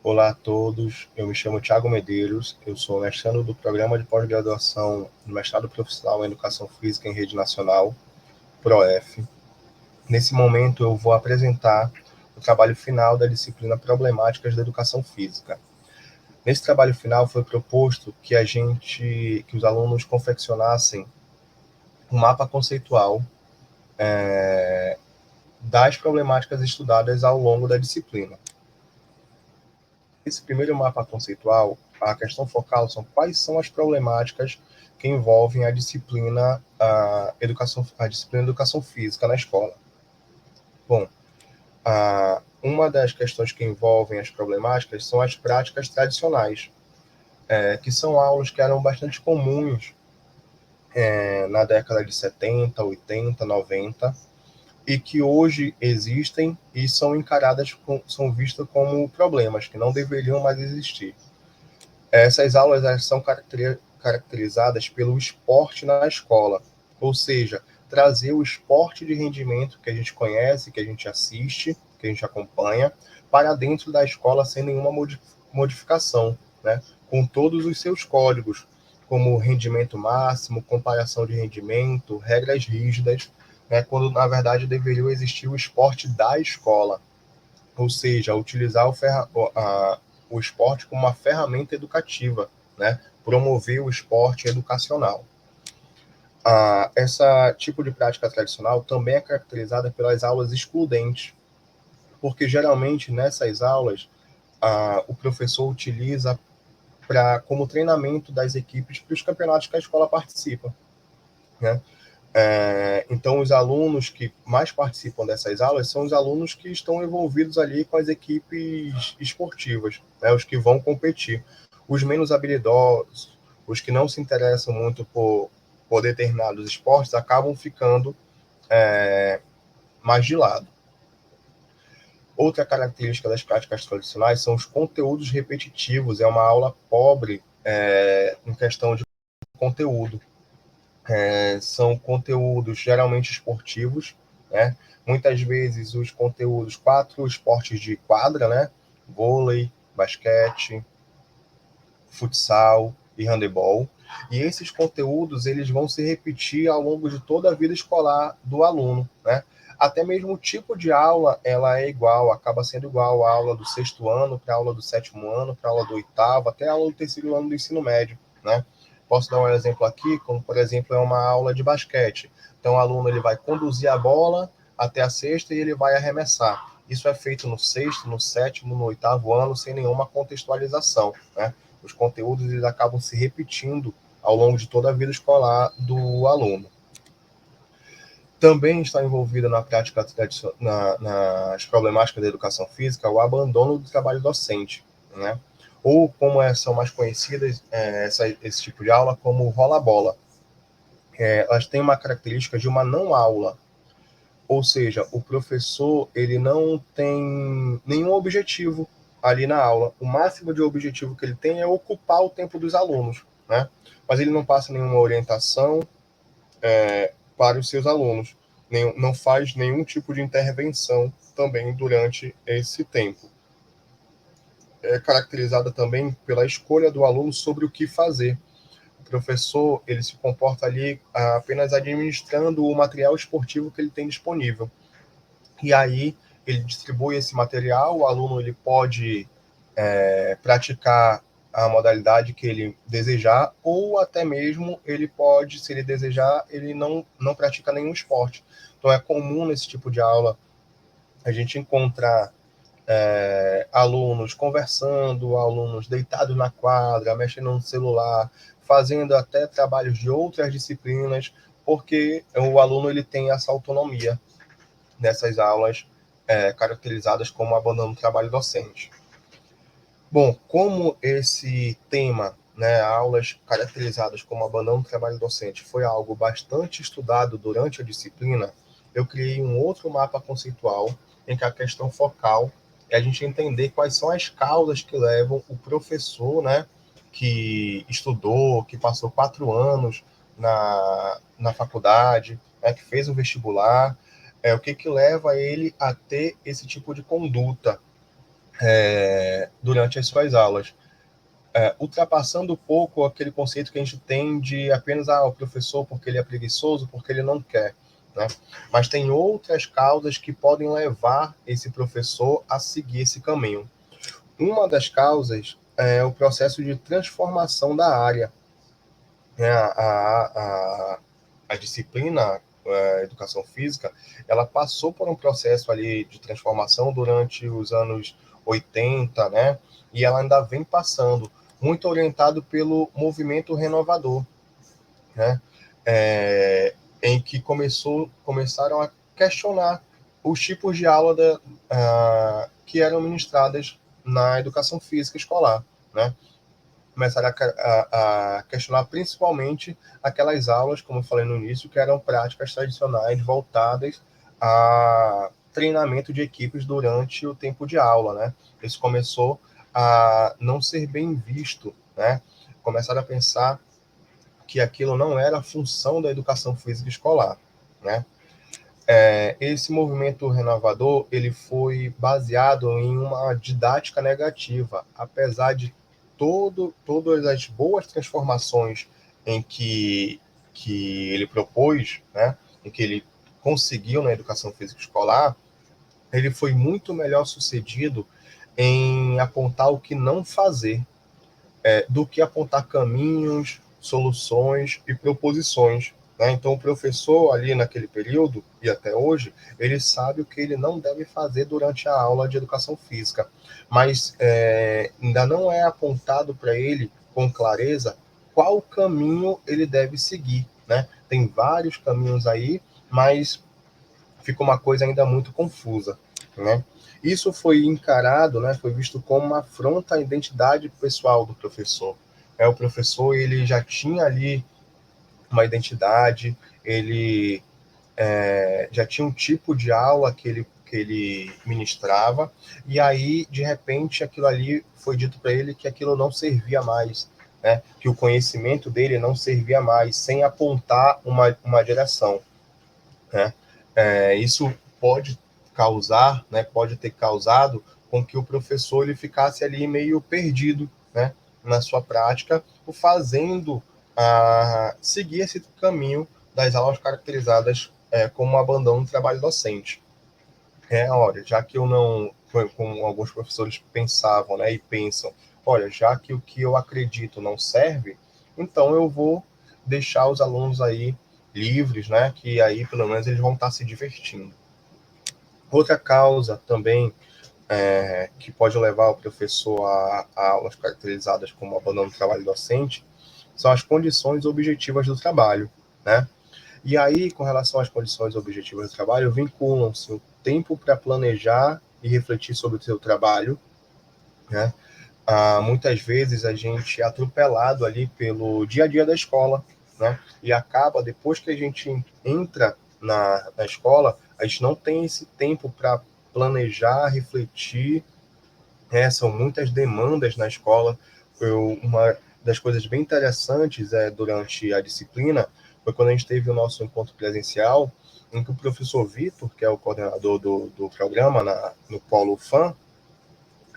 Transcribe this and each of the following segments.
Olá a todos, eu me chamo Thiago Medeiros, eu sou mestrando do Programa de Pós-Graduação no Mestrado Profissional em Educação Física em Rede Nacional, PROEF. Nesse momento eu vou apresentar o trabalho final da disciplina Problemáticas da Educação Física. Nesse trabalho final foi proposto que os alunos confeccionassem um mapa conceitual das problemáticas estudadas ao longo da disciplina. Esse primeiro mapa conceitual, a questão focal são quais são as problemáticas que envolvem a disciplina Educação Física na escola. Bom, uma das questões que envolvem as problemáticas são as práticas tradicionais, que são aulas que eram bastante comuns na década de 70, 80, 90, e que hoje existem e são são vistas como problemas que não deveriam mais existir. Essas aulas são caracterizadas pelo esporte na escola, ou seja, trazer o esporte de rendimento que a gente conhece, que a gente assiste, que a gente acompanha, para dentro da escola sem nenhuma modificação, né? Com todos os seus códigos, como rendimento máximo, comparação de rendimento, regras rígidas, né? Quando na verdade deveria existir o esporte da escola, ou seja, utilizar o esporte como uma ferramenta educativa, né? Promover o esporte educacional. Essa tipo de prática tradicional também é caracterizada pelas aulas excludentes, porque geralmente nessas aulas o professor utiliza como treinamento das equipes para os campeonatos que a escola participa, né? Então, os alunos que mais participam dessas aulas são os alunos que estão envolvidos ali com as equipes esportivas, né, os que vão competir. Os menos habilidosos, os que não se interessam muito por determinados esportes, acabam ficando mais de lado. Outra característica das práticas tradicionais são os conteúdos repetitivos. É uma aula pobre em questão de conteúdo. São conteúdos geralmente esportivos, né? Muitas vezes os conteúdos, 4 esportes de quadra, né? Vôlei, basquete, futsal e handebol. E esses conteúdos eles vão se repetir ao longo de toda a vida escolar do aluno, né? Até mesmo o tipo de aula ela é igual, acaba sendo igual a aula do 6º ano para a aula do 7º ano, para a aula do 8º, até a aula do 3º ano do ensino médio, né? Posso dar um exemplo aqui, como por exemplo é uma aula de basquete. Então o aluno ele vai conduzir a bola até a cesta e ele vai arremessar. Isso é feito no 6º, no 7º, no 8º ano, sem nenhuma contextualização, né? Os conteúdos eles acabam se repetindo ao longo de toda a vida escolar do aluno. Também está envolvida na prática nas problemáticas da educação física o abandono do trabalho docente, né? Ou como são mais conhecidas esse tipo de aula como rola-bola. Elas têm uma característica de uma não aula, ou seja, o professor ele não tem nenhum objetivo ali na aula. O máximo de objetivo que ele tem é ocupar o tempo dos alunos, né? Mas ele não passa nenhuma orientação para os seus alunos, não faz nenhum tipo de intervenção também durante esse tempo. É caracterizada também pela escolha do aluno sobre o que fazer. O professor ele se comporta ali apenas administrando o material esportivo que ele tem disponível. E aí ele distribui esse material, o aluno ele pode praticar a modalidade que ele desejar, ou até mesmo ele pode, se ele desejar, ele não pratica nenhum esporte. Então é comum nesse tipo de aula a gente encontrar alunos conversando, alunos deitados na quadra, mexendo no celular, fazendo até trabalhos de outras disciplinas, porque o aluno ele tem essa autonomia nessas aulas caracterizadas como abandono do trabalho docente. Bom, como esse tema, né, aulas caracterizadas como abandono do trabalho docente, foi algo bastante estudado durante a disciplina, eu criei um outro mapa conceitual em que a questão focal é a gente entender quais são as causas que levam o professor, né, que estudou, que passou 4 anos na faculdade, né, que fez o vestibular, o que leva ele a ter esse tipo de conduta, durante as suas aulas. Ultrapassando um pouco aquele conceito que a gente tem de apenas o professor porque ele é preguiçoso, porque ele não quer, né? Mas tem outras causas que podem levar esse professor a seguir esse caminho. Uma das causas é o processo de transformação da área. A disciplina Educação Física, ela passou por um processo ali de transformação durante os anos 80, né? E ela ainda vem passando, muito orientado pelo movimento renovador, né? Em que começaram a questionar os tipos de aula que eram ministradas na educação física escolar, né? Começaram a questionar principalmente aquelas aulas, como eu falei no início, que eram práticas tradicionais voltadas a treinamento de equipes durante o tempo de aula, né? Isso começou a não ser bem visto, né? Começaram a pensar que aquilo não era a função da educação física escolar, né? Esse movimento renovador ele foi baseado em uma didática negativa, apesar de todas as boas transformações que ele propôs, né, em que ele conseguiu na educação física escolar, ele foi muito melhor sucedido em apontar o que não fazer, do que apontar caminhos, soluções e proposições. Né? Então, o professor ali naquele período, e até hoje, ele sabe o que ele não deve fazer durante a aula de educação física, mas ainda não é apontado para ele com clareza qual caminho ele deve seguir. Né? Tem vários caminhos aí, mas fica uma coisa ainda muito confusa. Né? Isso foi encarado, né, foi visto como uma afronta à identidade pessoal do professor. O professor ele já tinha ali uma identidade, ele já tinha um tipo de aula que ele ministrava, e aí, de repente, aquilo ali foi dito para ele que aquilo não servia mais, né, que o conhecimento dele não servia mais, sem apontar uma direção. Né? Isso pode causar, né, pode ter causado com que o professor ele ficasse ali meio perdido, né, na sua prática, o fazendo seguir esse caminho das aulas caracterizadas como abandono do trabalho docente. Olha, já que eu não, como alguns professores pensavam, né, e pensam, olha, já que o que eu acredito não serve, então eu vou deixar os alunos aí livres, né, que aí pelo menos eles vão estar se divertindo. Outra causa também que pode levar o professor a aulas caracterizadas como abandono do trabalho docente são as condições objetivas do trabalho, né? E aí, com relação às condições objetivas do trabalho, vinculam-se o tempo para planejar e refletir sobre o seu trabalho, né? Muitas vezes a gente é atropelado ali pelo dia a dia da escola, né? E acaba, depois que a gente entra na escola, a gente não tem esse tempo para planejar, refletir, são muitas demandas na escola. Uma das coisas bem interessantes durante a disciplina foi quando a gente teve o nosso encontro presencial, em que o professor Vitor, que é o coordenador do programa no Polo FAM,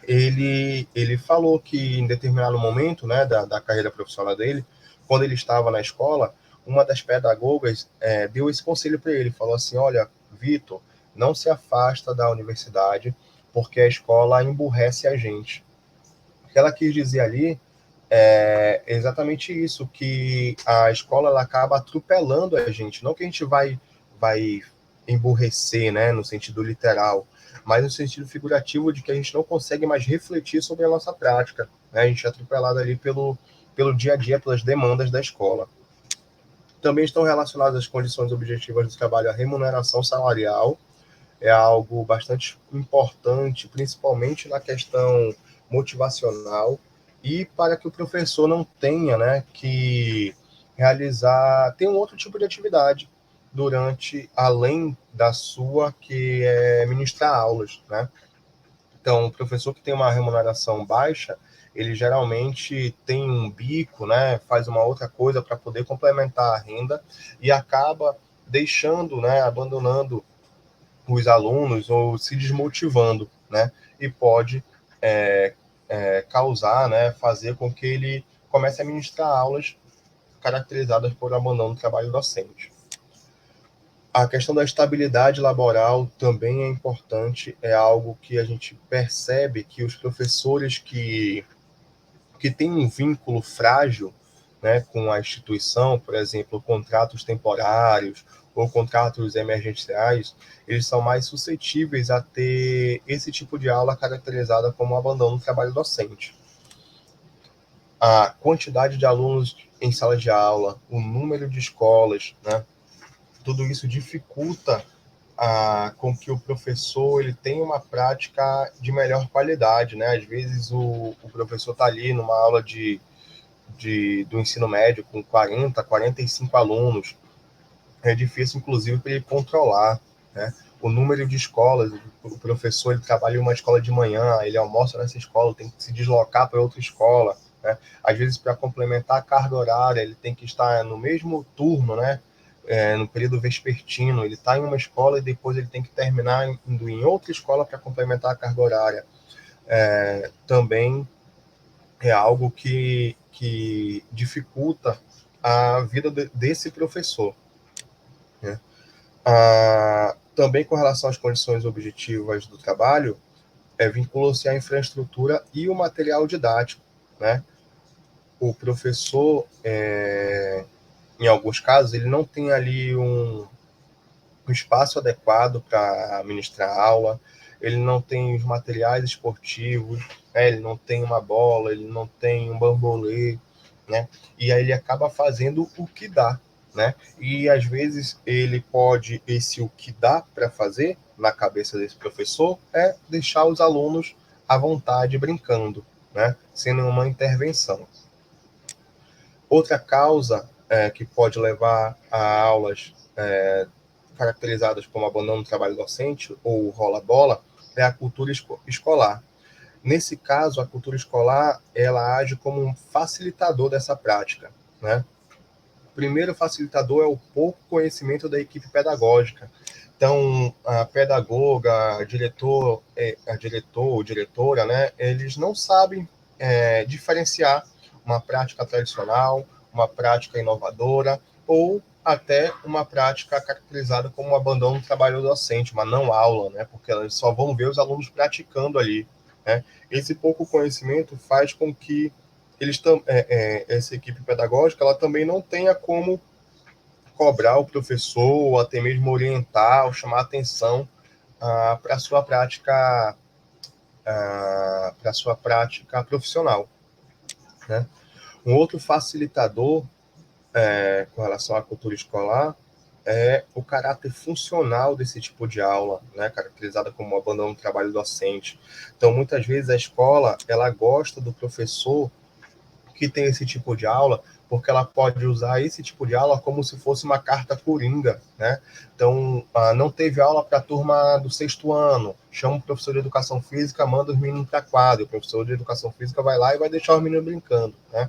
ele falou que em determinado momento, né, da carreira profissional dele, quando ele estava na escola, uma das pedagogas deu esse conselho para ele, falou assim, olha, Vitor, não se afasta da universidade, porque a escola emburrece a gente. O que ela quis dizer ali é exatamente isso, que a escola ela acaba atropelando a gente, não que a gente vai emburrecer, né, no sentido literal, mas no sentido figurativo de que a gente não consegue mais refletir sobre a nossa prática, né? A gente é atropelado ali pelo dia a dia, pelas demandas da escola. Também estão relacionadas às condições objetivas do trabalho, a remuneração salarial, é algo bastante importante, principalmente na questão motivacional, e para que o professor não tenha, né, que tem um outro tipo de atividade durante, além da sua, que é ministrar aulas, né? Então, o professor que tem uma remuneração baixa, ele geralmente tem um bico, né, faz uma outra coisa para poder complementar a renda e acaba deixando, né, abandonando os alunos ou se desmotivando, né? E pode causar, né, fazer com que ele comece a ministrar aulas caracterizadas por abandono do trabalho docente. A questão da estabilidade laboral também é importante, é algo que a gente percebe que os professores que têm um vínculo frágil, né, com a instituição, por exemplo, contratos temporários ou contratos emergenciais, eles são mais suscetíveis a ter esse tipo de aula caracterizada como abandono do trabalho docente. A quantidade de alunos em sala de aula, o número de escolas, né, tudo isso dificulta com que o professor ele tenha uma prática de melhor qualidade, né? Às vezes o professor está ali numa aula do ensino médio com 40, 45 alunos. É difícil, inclusive, para ele controlar, né? O número de escolas. O professor ele trabalha em uma escola de manhã, ele almoça nessa escola, tem que se deslocar para outra escola, né? Às vezes, para complementar a carga horária, ele tem que estar no mesmo turno, né? No período vespertino, ele está em uma escola e depois ele tem que terminar indo em outra escola para complementar a carga horária. Também é algo que dificulta a vida desse professor, né? Também com relação às condições objetivas do trabalho, vincula-se a infraestrutura e o material didático, né? O professor, em alguns casos, ele não tem ali um espaço adequado para ministrar aula, ele não tem os materiais esportivos, né? Ele não tem uma bola, ele não tem um bambolê, né? E aí ele acaba fazendo o que dá, né? E às vezes o que dá para fazer na cabeça desse professor é deixar os alunos à vontade brincando, né? Sem nenhuma intervenção. Outra causa que pode levar a aulas caracterizadas como abandono do trabalho docente ou rola-bola é a cultura escolar. Nesse caso, a cultura escolar ela age como um facilitador dessa prática, né? O primeiro facilitador é o pouco conhecimento da equipe pedagógica. Então, a pedagoga, a diretor ou diretora, né, eles não sabem diferenciar uma prática tradicional, uma prática inovadora ou até uma prática caracterizada como um abandono do trabalho docente, uma não aula, né, porque elas só vão ver os alunos praticando ali, né? Esse pouco conhecimento faz com que essa equipe pedagógica ela também não tenha como cobrar o professor, ou até mesmo orientar, ou chamar atenção para a sua prática, profissional, né? Um outro facilitador com relação à cultura escolar é o caráter funcional desse tipo de aula, né, caracterizada como abandono do trabalho docente. Então, muitas vezes a escola ela gosta do professor que tem esse tipo de aula, porque ela pode usar esse tipo de aula como se fosse uma carta coringa, né? Então, não teve aula para a turma do sexto ano, chama o professor de educação física, manda os meninos para a quadra, o professor de educação física vai lá e vai deixar os meninos brincando, né?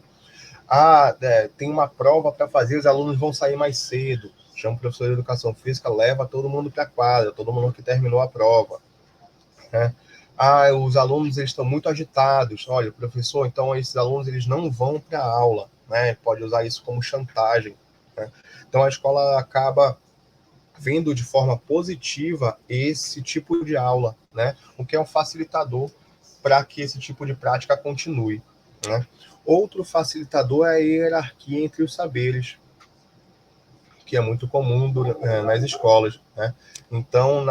Tem uma prova para fazer, os alunos vão sair mais cedo, chama o professor de educação física, leva todo mundo para a quadra, todo mundo que terminou a prova, né? Os alunos eles estão muito agitados. Olha, professor, então esses alunos eles não vão para a aula, né? Pode usar isso como chantagem, né? Então a escola acaba vendo de forma positiva esse tipo de aula, né? O que é um facilitador para que esse tipo de prática continue, né? Outro facilitador é a hierarquia entre os saberes, que é muito comum nas escolas, né? Então,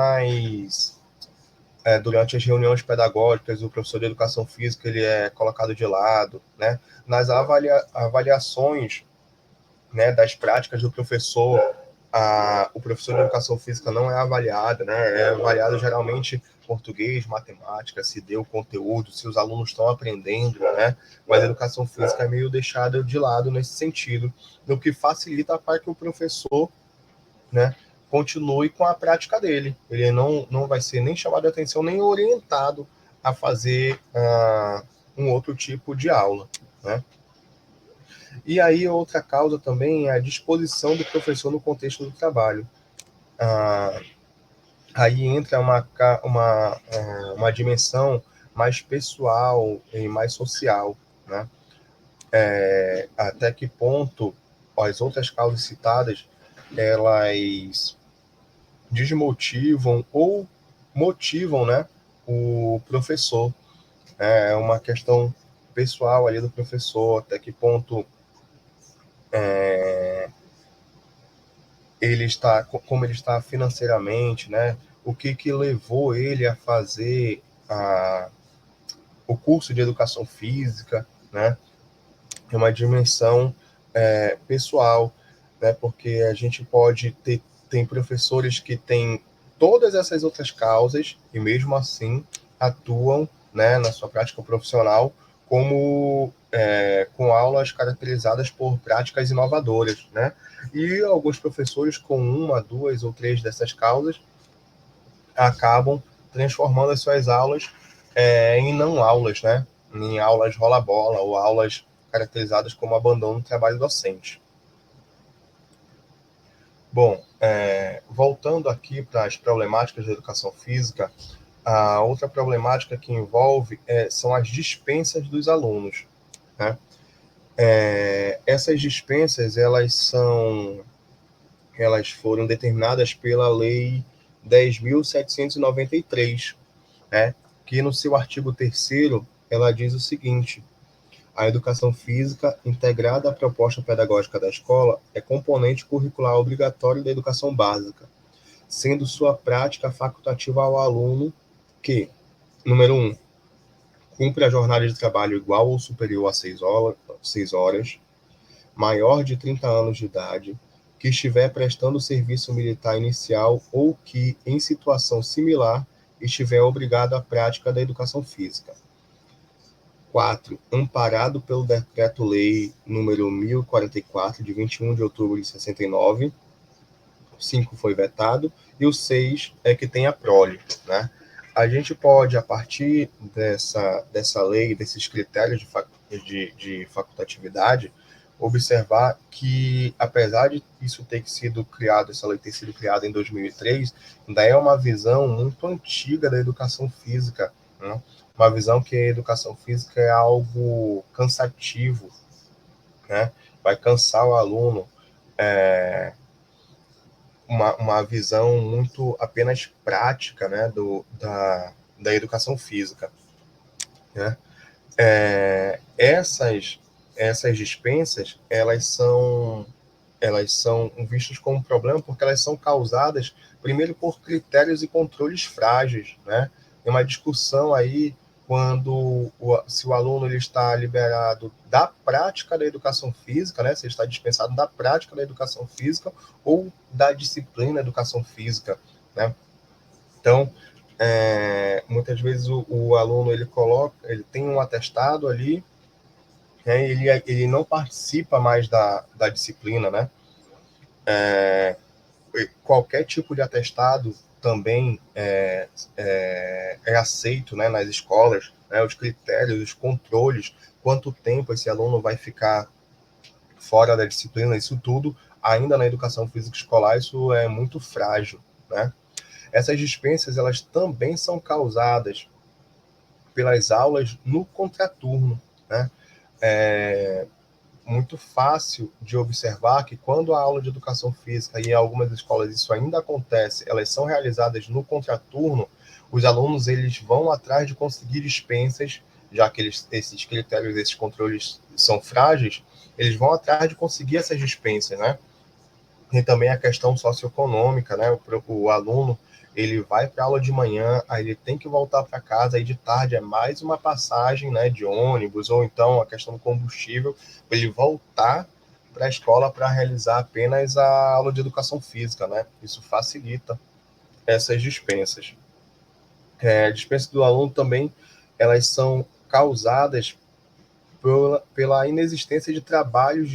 durante as reuniões pedagógicas, o professor de educação física ele é colocado de lado, né? Nas avaliações, né, das práticas do professor, o professor de educação física não é avaliado, né? É avaliado geralmente português, matemática, se deu conteúdo, se os alunos estão aprendendo, né? Mas a educação física é meio deixada de lado nesse sentido, o que facilita para que o professor, né, continue com a prática dele. Ele não vai ser nem chamado de atenção, nem orientado a fazer um outro tipo de aula, né? E aí, outra causa também é a disposição do professor no contexto do trabalho. Aí entra uma dimensão mais pessoal e mais social, né? Até que ponto as outras causas citadas, elas desmotivam ou motivam, né, o professor. É uma questão pessoal ali do professor, até que ponto ele está, como ele está financeiramente, né? O que levou ele a fazer o curso de educação física, né? É uma dimensão pessoal, né? Porque a gente pode ter, tem professores que têm todas essas outras causas e mesmo assim atuam, né, na sua prática profissional como com aulas caracterizadas por práticas inovadoras, né? E alguns professores com uma, duas ou três dessas causas acabam transformando as suas aulas em não aulas, né? Em aulas rola-bola ou aulas caracterizadas como abandono do trabalho docente. Bom, voltando aqui para as problemáticas da educação física, a outra problemática que envolve são as dispensas dos alunos, né? Essas dispensas, elas foram determinadas pela Lei 10.793, né? Que no seu artigo 3º, ela diz o seguinte: a educação física, integrada à proposta pedagógica da escola, é componente curricular obrigatório da educação básica, sendo sua prática facultativa ao aluno que, número 1, cumpre a jornada de trabalho igual ou superior a 6 horas, maior de 30 anos de idade, que estiver prestando serviço militar inicial ou que, em situação similar, estiver obrigado à prática da educação física. 4. Amparado pelo Decreto-Lei número 1044, de 21 de outubro de 69. 5 foi vetado. E o 6 é que tem a prole, né? A gente pode, a partir dessa lei, desses critérios de facultatividade, observar que, apesar de isso ter sido criado, essa lei ter sido criada em 2003, ainda é uma visão muito antiga da educação física, né? Uma visão que a educação física é algo cansativo, né? Vai cansar o aluno, uma visão muito apenas prática, né, da educação física, né? Essas dispensas, elas são vistas como um problema porque elas são causadas, primeiro, por critérios e controles frágeis, né? Tem uma discussão aí se o aluno ele está liberado da prática da educação física, né? Se ele está dispensado da prática da educação física ou da disciplina da educação física, né? Então, muitas vezes o aluno ele tem um atestado ali, né? Ele não participa mais da disciplina, né? Qualquer tipo de atestado também é aceito, né, nas escolas, né, os critérios, os controles, quanto tempo esse aluno vai ficar fora da disciplina, isso tudo, ainda na educação física escolar, isso é muito frágil, né? Essas dispensas, elas também são causadas pelas aulas no contraturno, né? Muito fácil de observar que quando a aula de educação física, e em algumas escolas isso ainda acontece, elas são realizadas no contraturno, os alunos eles vão atrás de conseguir dispensas, já que esses critérios, esses controles são frágeis, eles vão atrás de conseguir essas dispensas, né? E também a questão socioeconômica, né? O aluno ele vai para aula de manhã, aí ele tem que voltar para casa, aí de tarde é mais uma passagem, né, de ônibus, ou então a questão do combustível, para ele voltar para a escola para realizar apenas a aula de educação física, né? Isso facilita essas dispensas. Dispensas do aluno também, elas são causadas pela inexistência de trabalhos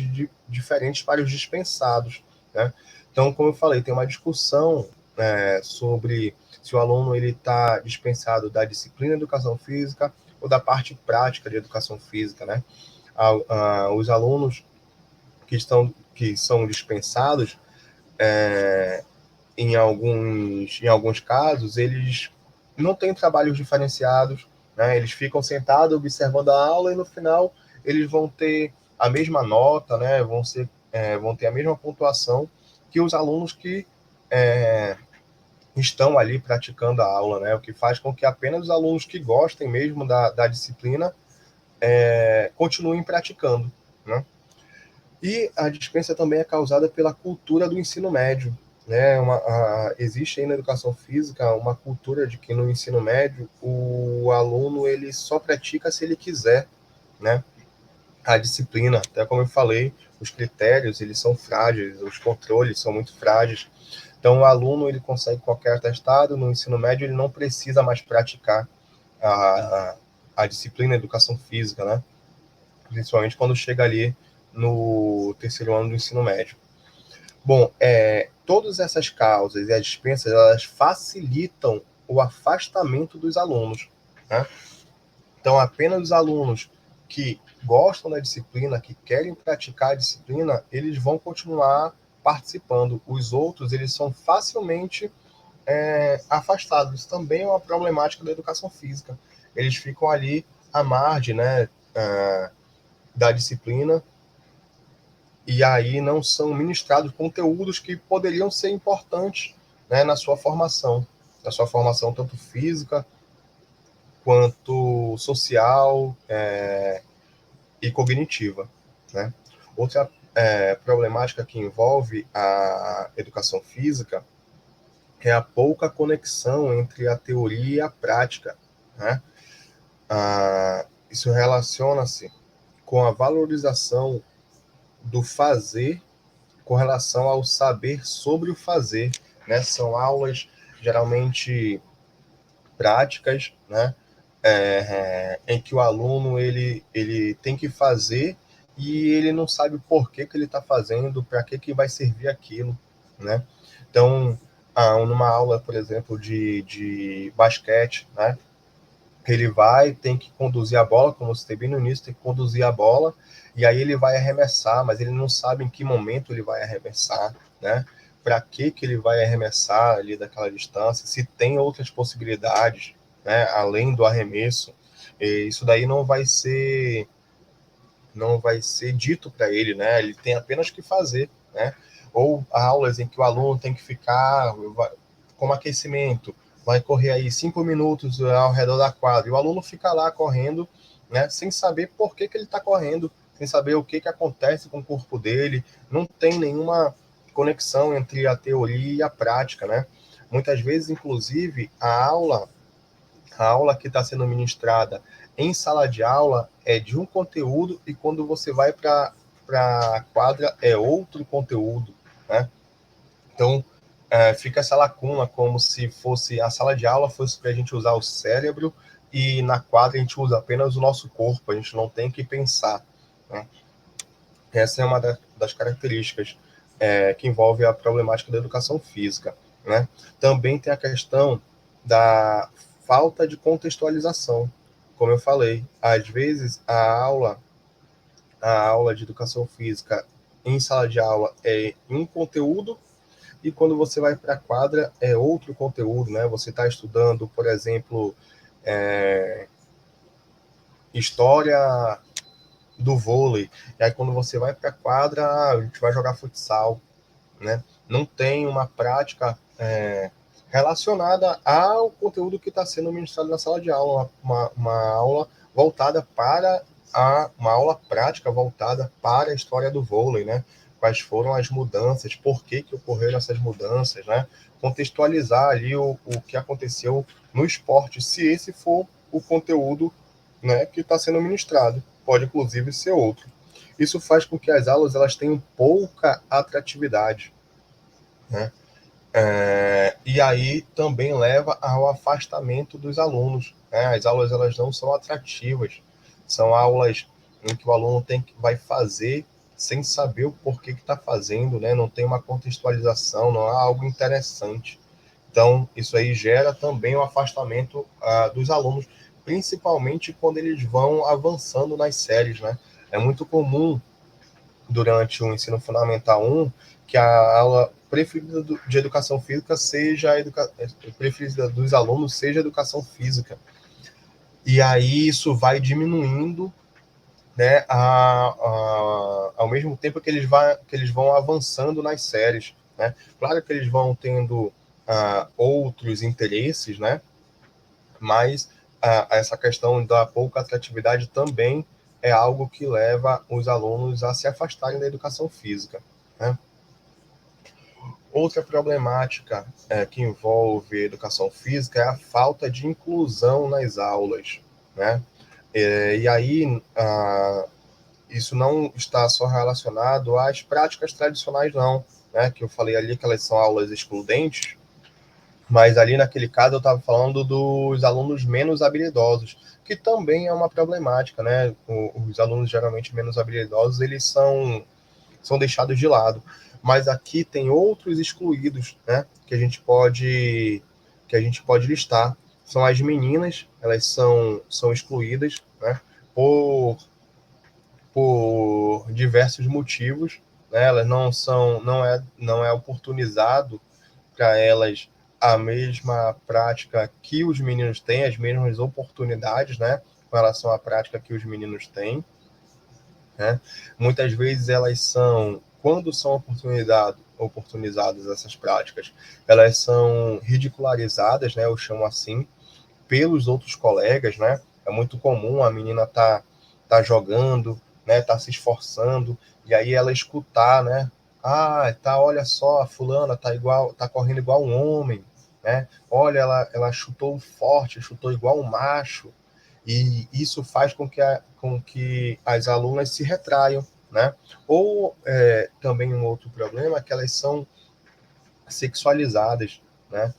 diferentes para os dispensados, né? Então, como eu falei, tem uma discussão sobre se o aluno ele está dispensado da disciplina de educação física ou da parte prática de educação física, né? Os alunos que são dispensados, em alguns casos, eles não têm trabalhos diferenciados, né? Eles ficam sentados observando a aula e no final eles vão ter a mesma nota, né? Vão ter a mesma pontuação que os alunos que estão ali praticando a aula, né? O que faz com que apenas os alunos que gostem mesmo da disciplina continuem praticando, né? E a dispensa também é causada pela cultura do ensino médio, né? Existe aí na educação física uma cultura de que no ensino médio o aluno ele só pratica se ele quiser, né? A disciplina, até como eu falei, os critérios eles são frágeis, os controles são muito frágeis. Então o aluno ele consegue qualquer atestado, no ensino médio ele não precisa mais praticar a, a disciplina educação física, né? Principalmente quando chega ali no terceiro ano do ensino médio. Bom, todas essas causas e as dispensas, elas facilitam o afastamento dos alunos, né? Então, apenas os alunos que gostam da disciplina, que querem praticar a disciplina, eles vão continuar participando. Os outros, eles são facilmente afastados. Isso também é uma problemática da educação física. Eles ficam ali à margem, né, da disciplina, e aí não são ministrados conteúdos que poderiam ser importantes, né, na sua formação tanto física quanto social e cognitiva, né? Outra problemática que envolve a educação física é a pouca conexão entre a teoria e a prática, né? Isso relaciona-se com a valorização do fazer com relação ao saber sobre o fazer, né? São aulas geralmente práticas, né? Em que o aluno ele tem que fazer e ele não sabe por que ele está fazendo, para que vai servir aquilo, né? Então, numa aula, por exemplo, de basquete, né? Ele tem que conduzir a bola, como você bem no início, tem que conduzir a bola, e aí ele vai arremessar, mas ele não sabe em que momento ele vai arremessar, né? Para que ele vai arremessar ali daquela distância, se tem outras possibilidades, né? Além do arremesso, isso daí não vai ser dito para ele, né? Ele tem apenas que fazer, né? Ou aulas em que o aluno tem que ficar como aquecimento, vai correr aí 5 minutos ao redor da quadra, e o aluno fica lá correndo, né? Sem saber por que ele está correndo, sem saber o que acontece com o corpo dele, não tem nenhuma conexão entre a teoria e a prática, né? Muitas vezes, inclusive, a aula que está sendo ministrada em sala de aula é de um conteúdo e quando você vai para a quadra é outro conteúdo, né? Então, fica essa lacuna, como se fosse a sala de aula fosse para a gente usar o cérebro e na quadra a gente usa apenas o nosso corpo, a gente não tem que pensar, né? Essa é uma das características que envolve a problemática da educação física, né? Também tem a questão da falta de contextualização. Como eu falei, às vezes a aula de educação física em sala de aula é um conteúdo e quando você vai para a quadra é outro conteúdo, né? Você está estudando, por exemplo, história do vôlei, e aí quando você vai para a quadra, a gente vai jogar futsal, né? Não tem uma prática relacionada ao conteúdo que está sendo ministrado na sala de aula, uma aula voltada para uma aula prática voltada para a história do vôlei, né? Quais foram as mudanças, por que ocorreram essas mudanças, né? Contextualizar ali o que aconteceu no esporte, se esse for o conteúdo, né, que está sendo ministrado. Pode, inclusive, ser outro. Isso faz com que as aulas elas tenham pouca atratividade, né? E aí também leva ao afastamento dos alunos, né? As aulas elas não são atrativas, são aulas em que o aluno vai fazer sem saber o porquê que está fazendo, né? Não tem uma contextualização, não há algo interessante. Então, isso aí gera também o afastamento dos alunos, principalmente quando eles vão avançando nas séries, né? É muito comum durante o ensino fundamental 1 que a aula preferida de educação física seja preferida dos alunos seja educação física. E aí isso vai diminuindo, né, ao mesmo tempo que eles vão avançando nas séries, né? Claro que eles vão tendo outros interesses, né? Mas essa questão da pouca atratividade também é algo que leva os alunos a se afastarem da educação física, né? Outra problemática que envolve educação física é a falta de inclusão nas aulas, né? E aí, isso não está só relacionado às práticas tradicionais, não, né? Que eu falei ali que elas são aulas excludentes, mas ali naquele caso eu estava falando dos alunos menos habilidosos, que também é uma problemática, né? Os alunos geralmente menos habilidosos, eles são deixados de lado. Mas aqui tem outros excluídos, né? Que a gente pode listar. São as meninas, elas são excluídas, né? Por, por diversos motivos, né? Elas não é oportunizado para elas a mesma prática que os meninos têm, as mesmas oportunidades, né? Com relação à prática que os meninos têm, né? Muitas vezes quando são oportunizadas essas práticas, elas são ridicularizadas, né? Eu chamo assim, pelos outros colegas, né? É muito comum a menina tá jogando, né? Tá se esforçando e aí ela escutar, né? Olha só, a fulana tá correndo igual um homem, né? Olha, ela chutou forte, chutou igual um macho, e isso faz com que as alunas se retraiam, né? Ou também um outro problema é que elas são sexualizadas, né?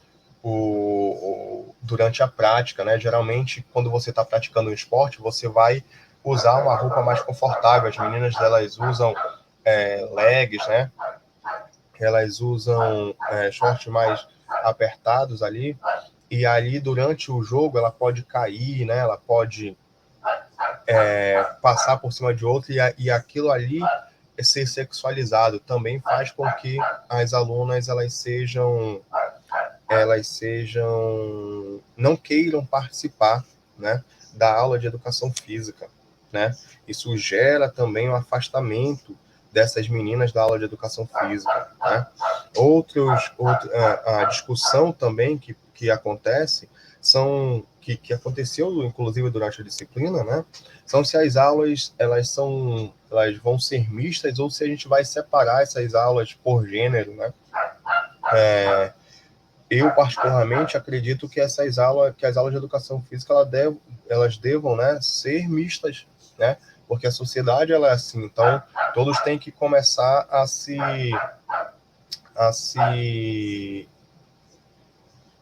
Durante a prática, né? Geralmente, quando você está praticando um esporte, você vai usar uma roupa mais confortável. As meninas, elas usam legs, né? Elas usam shorts mais apertados ali, e ali durante o jogo ela pode cair, né? Ela pode passar por cima de outro, e aquilo ali ser sexualizado também faz com que as alunas elas sejam não queiram participar, né, da aula de educação física, né? Isso gera também um afastamento dessas meninas da aula de educação física, né? A discussão também que acontece que aconteceu inclusive durante a disciplina, né? São se as aulas elas vão ser mistas ou se a gente vai separar essas aulas por gênero, né? Eu particularmente acredito que que as aulas de educação física elas devam, né, ser mistas, né? Porque a sociedade ela é assim, então todos têm que começar a se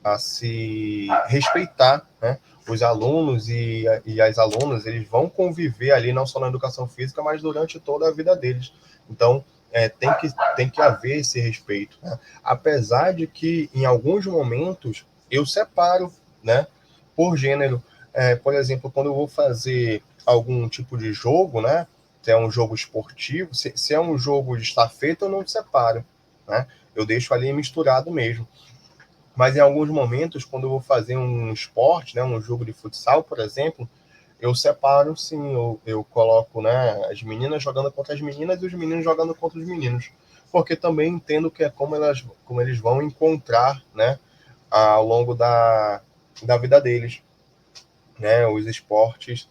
a se respeitar, né? Os alunos e as alunas, eles vão conviver ali não só na educação física, mas durante toda a vida deles. Então, tem que haver esse respeito, né? Apesar de que, em alguns momentos, eu separo, né, por gênero. Por exemplo, quando eu vou fazer algum tipo de jogo, né, se é um jogo esportivo, se é um jogo de estafeta, eu não separo, né? Eu deixo ali misturado mesmo. Mas em alguns momentos, quando eu vou fazer um esporte, né, um jogo de futsal, por exemplo, eu separo, sim, eu coloco, né, as meninas jogando contra as meninas e os meninos jogando contra os meninos, porque também entendo que é como eles vão encontrar, né, ao longo da vida deles, né, os esportes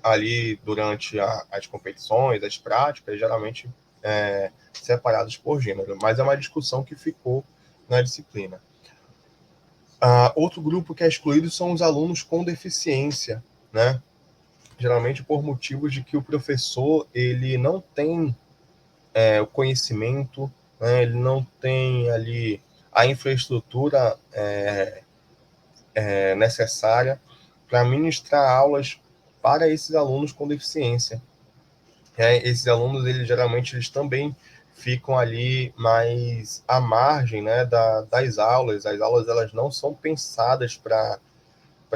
ali durante as competições, as práticas, geralmente separados por gênero, mas é uma discussão que ficou na disciplina. Outro grupo que é excluído são os alunos com deficiência, né? Geralmente por motivos de que o professor ele não tem o conhecimento, né? Ele não tem ali a infraestrutura necessária para ministrar aulas para esses alunos com deficiência. Esses alunos, eles também ficam ali mais à margem, né, das aulas. As aulas elas não são pensadas para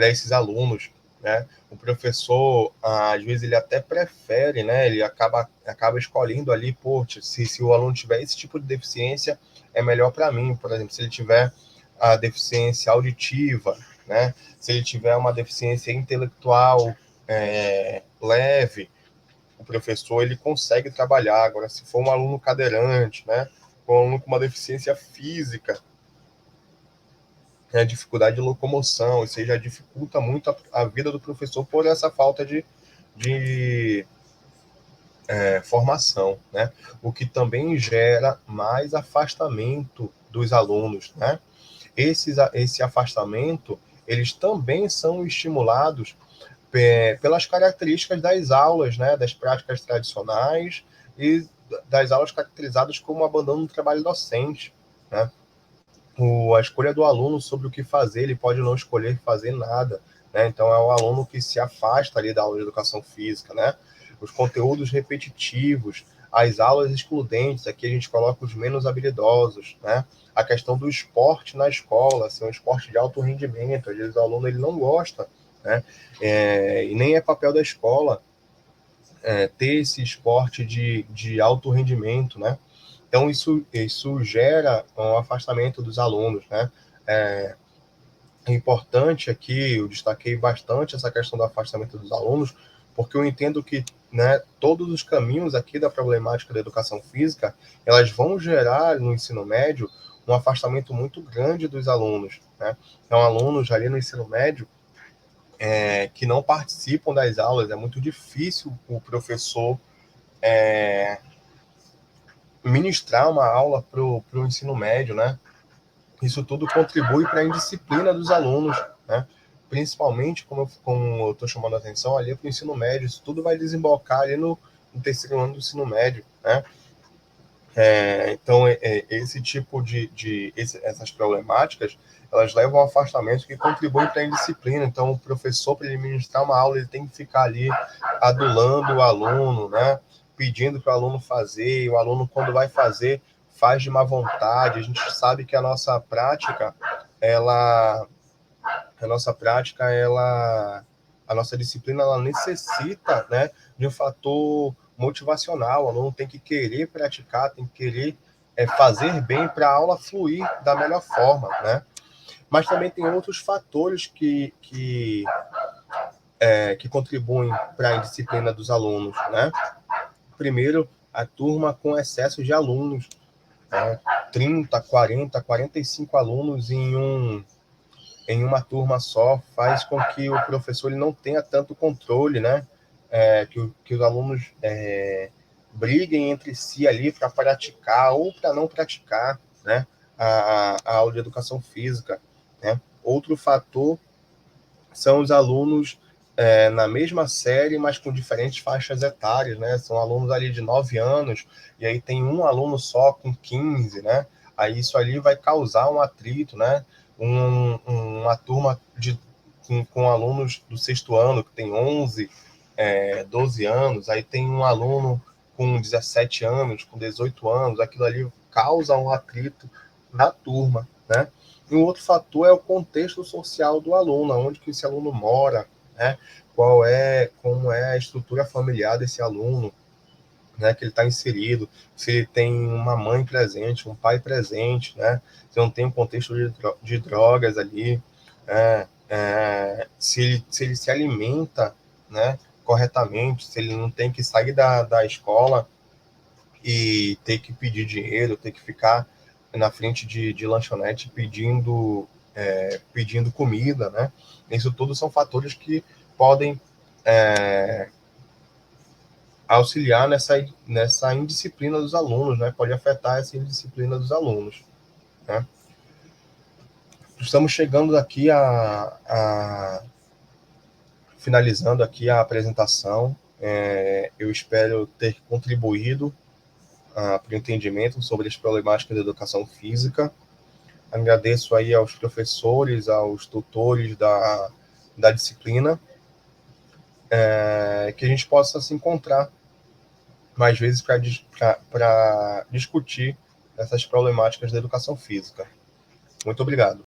esses alunos, né? O professor, às vezes, ele até prefere, né? Ele acaba escolhendo ali, se o aluno tiver esse tipo de deficiência, é melhor para mim, por exemplo, se ele tiver a deficiência auditiva, né? Se ele tiver uma deficiência intelectual leve, o professor ele consegue trabalhar. Agora, se for um aluno cadeirante, né, um aluno com uma deficiência física, dificuldade de locomoção, isso aí já dificulta muito a vida do professor por essa falta de formação, né? O que também gera mais afastamento dos alunos, né? Esse afastamento, eles também são estimulados pelas características das aulas, né? Das práticas tradicionais e das aulas caracterizadas como abandono do trabalho docente, né? A escolha do aluno sobre o que fazer, ele pode não escolher fazer nada, né? Então é o aluno que se afasta ali da aula de educação física, né? Os conteúdos repetitivos, as aulas excludentes, aqui a gente coloca os menos habilidosos, né? A questão do esporte na escola, assim, um esporte de alto rendimento, às vezes o aluno ele não gosta, né? E nem é papel da escola ter esse esporte de alto rendimento, né? Então, isso gera um afastamento dos alunos, né? É importante aqui, eu destaquei bastante essa questão do afastamento dos alunos, porque eu entendo que, né, todos os caminhos aqui da problemática da educação física, elas vão gerar no ensino médio um afastamento muito grande dos alunos, né? Então, alunos ali no ensino médio que não participam das aulas, é muito difícil o professor ministrar uma aula para o ensino médio, né? Isso tudo contribui para a indisciplina dos alunos, né? Principalmente, como eu estou chamando a atenção, ali para o ensino médio, isso tudo vai desembocar ali no terceiro ano do ensino médio, né? Então, esse tipo essas problemáticas, elas levam ao afastamento que contribuem para a indisciplina. Então, o professor, para ele ministrar uma aula, ele tem que ficar ali adulando o aluno, né? Pedindo para o aluno fazer, e o aluno, quando vai fazer, faz de má vontade. A gente sabe que a nossa prática, ela, a nossa disciplina, ela necessita, né, de um fator motivacional. O aluno tem que querer praticar, tem que querer fazer bem para a aula fluir da melhor forma, né? Mas também tem outros fatores que contribuem para a indisciplina dos alunos, né? Primeiro, a turma com excesso de alunos, né? 30, 40, 45 alunos em uma turma só faz com que o professor ele não tenha tanto controle, né? Que os alunos briguem entre si ali para praticar ou para não praticar, né? A aula de educação física, né? Outro fator são os alunos na mesma série, mas com diferentes faixas etárias, né? São alunos ali de 9 anos, e aí tem um aluno só com 15, né? Aí isso ali vai causar um atrito, né? Uma turma com alunos do sexto ano, que tem 11, 12 anos, aí tem um aluno com 17 anos, com 18 anos, aquilo ali causa um atrito na turma, né? E um outro fator é o contexto social do aluno, onde que esse aluno mora, né? Como é a estrutura familiar desse aluno, né? Que ele está inserido, se ele tem uma mãe presente, um pai presente, né? Se não tem um contexto de drogas ali, se ele se alimenta, né? Corretamente, se ele não tem que sair da escola e ter que pedir dinheiro, ter que ficar na frente de lanchonete pedindo comida, né? Isso tudo são fatores que podem auxiliar nessa indisciplina dos alunos, né? Pode afetar essa indisciplina dos alunos, né? Estamos chegando aqui finalizando aqui a apresentação. Eu espero ter contribuído para o entendimento sobre as problemáticas da educação física. Agradeço aí aos professores, aos tutores da disciplina, que a gente possa se encontrar mais vezes para discutir essas problemáticas da educação física. Muito obrigado.